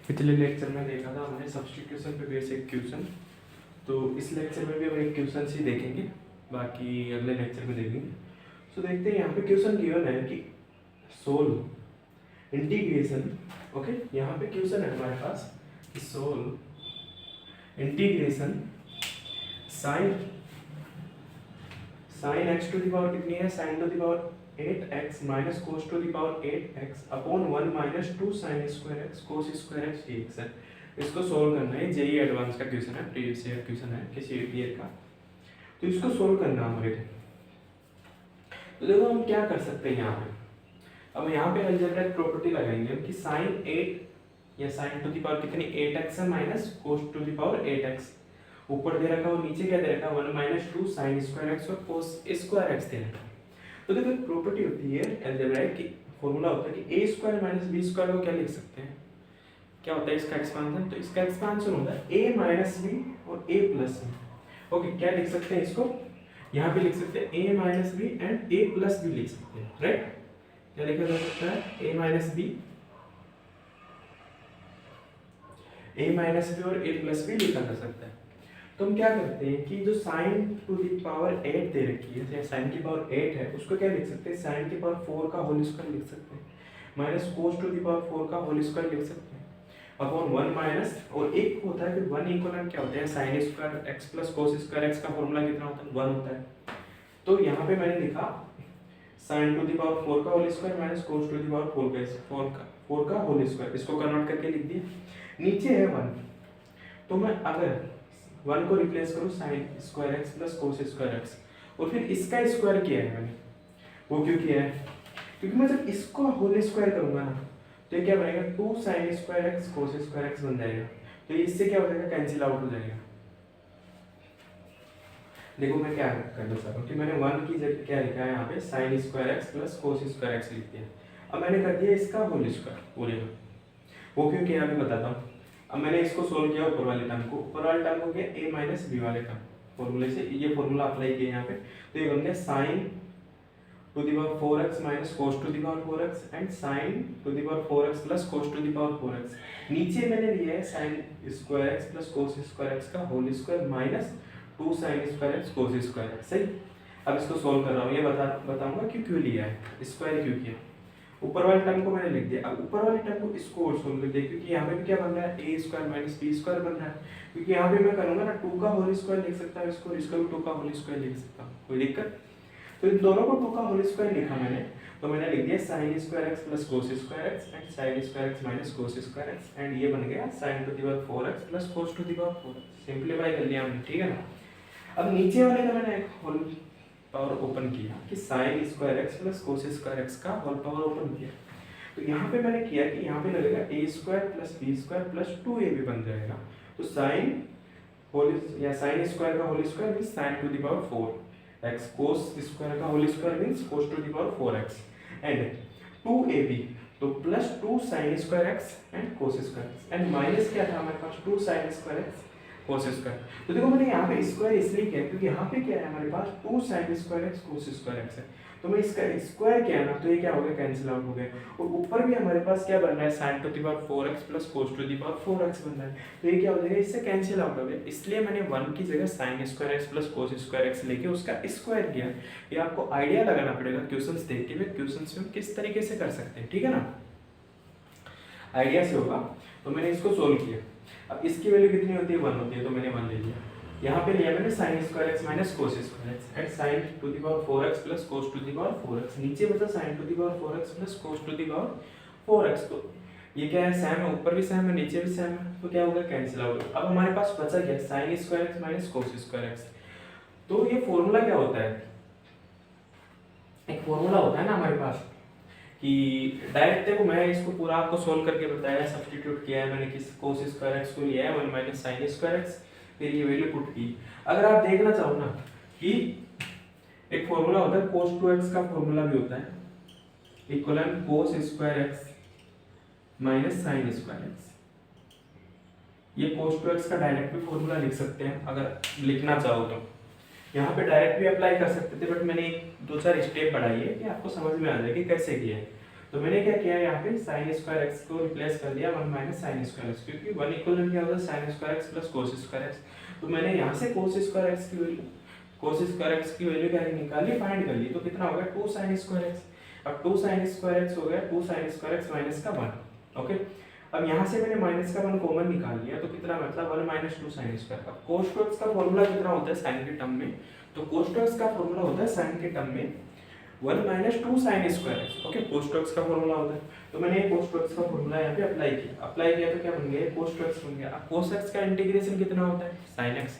पिछले लेक्चर में देखा था हमने सब्स्टिट्यूशन पे बेसिक क्वेश्चन, तो इस लेक्चर में भी हम एक क्वेश्चन ही देखेंगे, बाकी अगले लेक्चर में देखेंगे। तो देखते हैं यहाँ पे क्वेश्चन गिवन है कि सोल्व इंटीग्रेशन। ओके, यहाँ पे क्वेश्चन है हमारे पास कि solve integration sine X to the power कितनी है, sine to the power 8x minus cos to the power 8x upon 1 minus 2 sine square X cos square X dx है। इसको सोल्व करना है, जेई एडवांस का क्वेश्चन है, previous year question है किसी ईयर का। तो इसको सोल्व करना हमारे को। तो देखो हम क्या कर सकते हैं यहाँ पे, अब यहाँ पे अलजेब्रिक प्रॉपर्टी लगाएंगे हम कि साइन 8 या साइन टू द पावर कितनी 8x है minus cos to the power 8x, ऊपर दे रखा और नीचे क्या दे रखा 1 माइनस 2 साइन स्क्वायर एक्स और कोस स्क्वायर एक्स दे रखा। तो देखो एक प्रॉपर्टी होती है अलजेब्रिक की, फॉर्मूला होता है कि a square minus b square को क्या लिख सकते हैं, क्या होता है इसका एक्सपांशन। तो इसका एक्सपांशन होता है a माइनस b और a प्लस b। ओके, क्या लिख सकते हैं इसको, यहाँ पे लिख सकते हैं a minus b and a plus b लिख सकते हैं, राइट। क्या लिखा जा सकता है a माइनस b और a प्लस b लिखा जा सकता है। तो हम क्या करते हैं कि जो साइन टू द पावर 8 दे रखी है, साइन की पावर 8 है, उसको क्या लिख सकते हैं, साइन की पावर 4 का होल स्क्वायर लिख सकते हैं, minus cos to the power 4 का होल स्क्वायर लिख सकते हैं, अपॉन 1 माइनस, और एक होता है कि 1 इक्वल क्या होता है, sine square X plus cos square x का फॉर्मूला कितना होता है, 1 होता है। तो यहाँ पे मैंने लिखा साइन टू द पावर 4 का whole square minus cos to the power 4 का होल स्क्वायर, इसको कन्वर्ट करके लिख दिया। नीचे है 1, तो मैं अगर 1 को रिप्लेस करूँ sign square X plus cos square x, और फिर इसका स्क्वायर किया है मैंने, वो क्यों किया है, क्योंकि मैं जब इसको होल स्क्वायर करूंगा ना, तो ये क्या बनेगा 2 sine square X cos square x बन जाएगा। तो इससे क्या हो जाएगा, कैंसिल आउट हो जाएगा। देखो मैं क्या करना चाह रहा हूँ कि मैंने 1 की जगह क्या लिखा है यहाँ पे sign square X plus cos square x लिख दिया। अब मैंने कर दिया इसका होल स्क्वायर पूरे में, वो क्यों किया मैं बताता हूँ। अब मैंने इसको सोल्व किया ऊपर वाले टर्म को, ऊपर वाले टर्म को किया a माइनस बी वाले टर्म फॉर्मूले से, ये फॉर्मूला अप्लाई किया यहाँ पे। तो ये बन गया sine to the power 4x minus cos to the power 4x and sine to the power 4x plus cos to the power 4x। नीचे मैंने लिया है sine square x plus cos square x का whole square minus 2 sine square x cos square x। सही, अब इसको solve कर रहा हूँ, ये बताऊंगा कि क्यों लिया है, स्क्वायर क्यों किया। ऊपर वाले टर्म को मैंने लिख दिया, अब ऊपर वाले टर्म को इसको और सोल्व कर दिया, क्योंकि यहाँ पे भी क्या बन रहा है a square minus b square बन रहा है, क्योंकि यहाँ पे मैं करूँगा ना 2 का होल स्क्वायर लिख सकता हूँ इसको, इसका भी 2 का होल स्क्वायर लिख सकता हूँ, कोई दिक्कत। तो इन दोनों को 2 का होल स्क्वायर लिखा मैंने, तो मैंने लिख दिया sine square X plus cos square X and sine square X minus cos square X, and ये बन गया sine to the power 4x plus cos to the power 4x। Simplify कर लिया हमने, ठीक है ना। अब नीचे वाले का मैंने एक होल पावर ओपन किया कि sign square X plus cos square x का होल पावर ओपन किया। तो यहाँ पे मैंने किया कि यहाँ पे लगेगा a square plus B square plus 2ab बन जाएगा। तो साइन होल या साइन स्क्वायर का whole square means sine to the power 4x, cos square का whole square means cos to the power 4x, and 2ab तो plus 2 sine square x and cos square x, and minus क्या था हमारे पास 2 sine square x cos square. तो देखो मैंने यहाँ पे स्क्वायर इसलिए किया क्योंकि यहाँ पे क्या है हमारे पास 2 sine square x cos square x है, तो मैं इसका स्क्वायर किया ना, तो ये क्या हो गया, कैंसिल आउट हो गया। और ऊपर भी हमारे पास क्या बन रहा है, sine to the power 4x plus cos to the power 4x बन रहा है, तो ये क्या हो जाएगा, इससे कैंसिल आउट हो गया। इसलिए मैंने 1 की जगह sign square x plus cos square x लेके उसका स्क्वायर किया। ये आपको आइडिया लगाना पड़ेगा क्वेश्चंस देखते हुए, क्वेश्चंस में किस तरीके से कर सकते हैं, ठीक है ना, आइडिया से होगा। तो मैंने इसको सोल्व किया, अब इसकी वैल्यू कितनी होती है, 1 होती है, तो मैंने 1 ले लिया। यहाँ पे लिया मैंने sine square X minus cos square X and sine to the power 4x plus cos to the power 4x, नीचे बचा sine to the power 4x plus cos to the power 4x। तो ये क्या है, सेम है, ऊपर भी same है नीचे भी सेम है, तो क्या होगा, कैंसिल आउट। अब हमारे पास बचा क्या, sign square X minus cos square x. तो ये फॉर्मूला क्या होता है, एक फॉर्मूला होता है ना हमारे पास कि डायरेक्ट, देखो मैं इसको पूरा आपको सोल्व करके बताया, सब्स्टिट्यूट किया है मैंने, किस कोस स्क्वायर एक्स को लिया है 1 माइनस साइन स्क्वायर एक्स, फिर ये वैल्यू पुट की। अगर आप देखना चाहो ना कि एक फॉर्मूला होता है cos 2x का फॉर्मूला भी होता है इक्वलन cos square X minus sign square x. ये cos 2x का डायरेक्ट भी फॉर्मूला लिख सकते हैं अगर लिखना चाहो तो, यहाँ पे डायरेक्ट भी अप्लाई कर सकते थे, बट मैंने 2-4 स्टेप बढ़ाई है कि आपको समझ में आ जाए कि कैसे किया है। तो मैंने क्या किया यहाँ पे साइन स्क्वायर एक्स को रिप्लेस कर दिया 1 माइनस साइन स्क्वायर एक्स, क्योंकि 1 इक्वल क्या होता है sine square X plus cos square x. तो मैंने यहाँ से कोस स्क्वायर एक्स की वैल्यू क्या निकाली, फाइंड कर ली। तो कितना हो गया 2 साइन स्क्वायर एक्स। अब 2 साइन स्क्वायर एक्स हो गया 2 साइन स्क्वायर एक्स माइनस का 1। ओके, अब यहाँ से मैंने माइनस का 1 कॉमन निकाल लिया, तो कितना मतलब 1 माइनस 2 साइन स्क्वायर। अब कोस टू एक्स का फॉर्मूला कितना होता है साइन के टर्म में, तो कोस टू एक्स का फॉर्मूला होता है साइन के टर्म में 1 minus 2 sine square X. Okay, cos two X का फॉर्मूला होता है। तो मैंने ये कोस टू एक्स का फॉर्मूला यहाँ पे अप्लाई किया तो क्या बन गया कोस टू एक्स बन गया। अब कोस एक्स का इंटीग्रेशन कितना होता है साइन एक्स,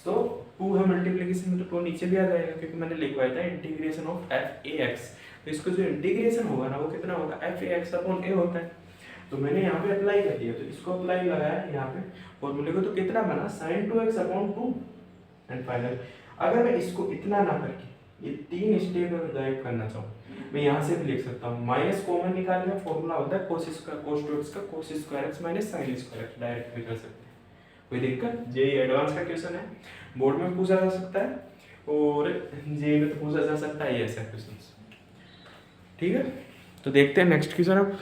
तो 2 है मल्टीप्लिकेशन में, तो 2 नीचे भी आ जाएगा क्योंकि मैंने लिखवाया था integration of F A x. तो इसको जो इंटीग्रेशन होगा ना वो कितना होगा एफ ए एक्स अपॉन ए होता है। तो मैंने यहाँ पे अप्लाई कर दिया, तो इसको अप्लाई लगाया यहाँ पे फॉर्मूले को, तो कितना बना sin 2x upon 2। And final अगर मैं इसको इतना ना करके ये 3 स्टेप अगर गायब करना चाहूँ, मैं यहाँ से भी लिख सकता हूँ माइनस कॉमन निकालने का फॉर्मूला होता है cos टू एक्स का cos square X minus sin square x, direct भी कर सकते हैं, कोई दिक्कत। जे एडवांस का क्वेश्चन है, बोर्ड में पूछा जा सकता है और जे में तो पूछा जा सकता है ऐसा क्वेश्चन। ठीक है, तो देखते हैं नेक्स्ट क्वेश्चन अब।